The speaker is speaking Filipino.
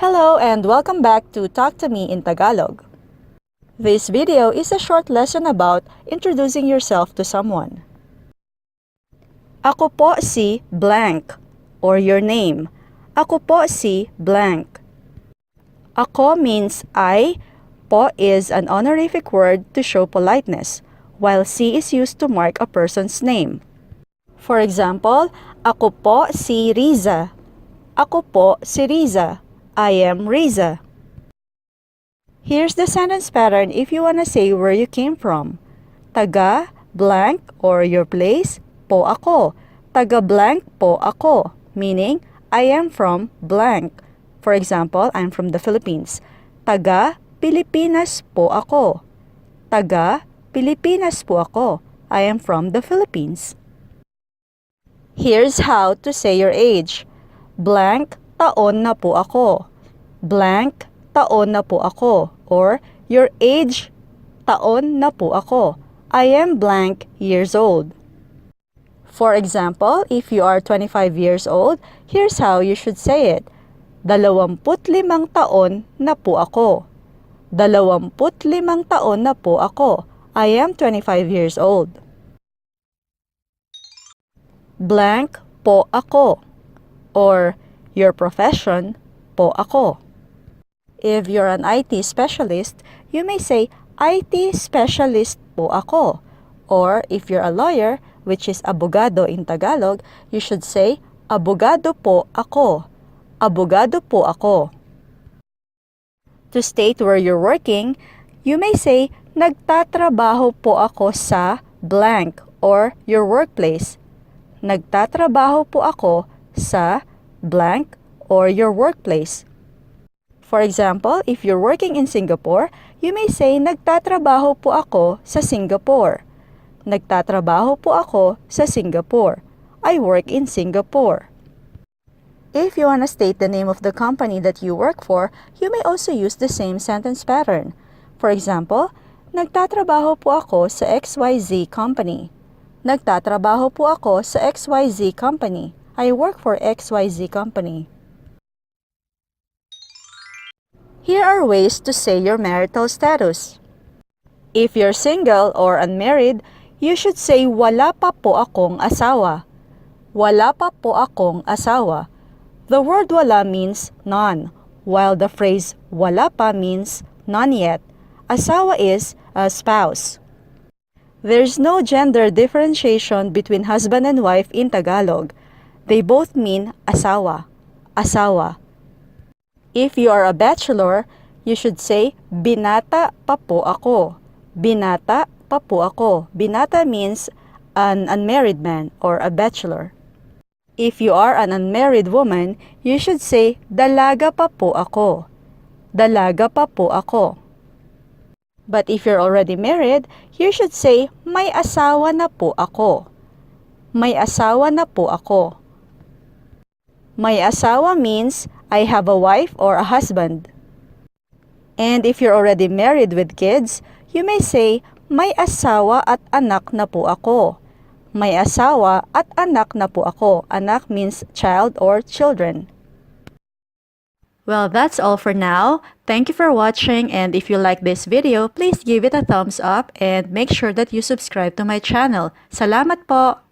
Hello and welcome back to Talk to Me in Tagalog. This video is a short lesson about introducing yourself to someone. Ako po si blank or your name. Ako po si blank. Ako means I, po is an honorific word to show politeness, while si is used to mark a person's name. For example, ako po si Riza. Ako po si Riza. I am Riza. Here's the sentence pattern if you wanna say where you came from. Taga blank or your place, po ako. Taga blank po ako, meaning I am from blank. For example, I'm from the Philippines. Taga Pilipinas po ako. Taga Pilipinas po ako. I am from the Philippines. Here's how to say your age. Blank taon na po ako. Blank taon na po ako. Or your age taon na po ako. I am blank years old. For example, if you are 25 years old, here's how you should say it. 25 taon na po ako. 25 taon na po ako. I am 25 years old. Blank po ako. Or your profession po ako. If you're an IT specialist, you may say IT specialist po ako. Or if you're a lawyer, which is abogado in Tagalog, you should say abogado po ako. Abogado po ako. To state where you're working, you may say nagtatrabaho po ako sa blank or your workplace. Nagtatrabaho po ako sa blank or your workplace. For example, if you're working in Singapore, you may say nagtatrabaho po ako sa Singapore. Nagtatrabaho po ako sa Singapore. I work in Singapore. If you want to state the name of the company that you work for, you may also use the same sentence pattern. For example, nagtatrabaho po ako sa XYZ company. Nagtatrabaho po ako sa XYZ company. I work for XYZ company. Here are ways to say your marital status. If you're single or unmarried, you should say wala pa po akong asawa. Wala pa po akong asawa. The word wala means none, while the phrase wala pa means none yet. Asawa is a spouse. There's no gender differentiation between husband and wife in Tagalog. They both mean asawa, asawa. If you are a bachelor, you should say binata pa po ako. Binata pa po ako. Binata means an unmarried man or a bachelor. If you are an unmarried woman, you should say dalaga pa po ako. Dalaga pa po ako. But if you're already married, you should say may asawa na po ako. May asawa na po ako. May asawa means I have a wife or a husband. And if you're already married with kids, you may say may asawa at anak na po ako. May asawa at anak na po ako. Anak means child or children. Well, that's all for now. Thank you for watching, and if you like this video, please give it a thumbs up and make sure that you subscribe to my channel. Salamat po!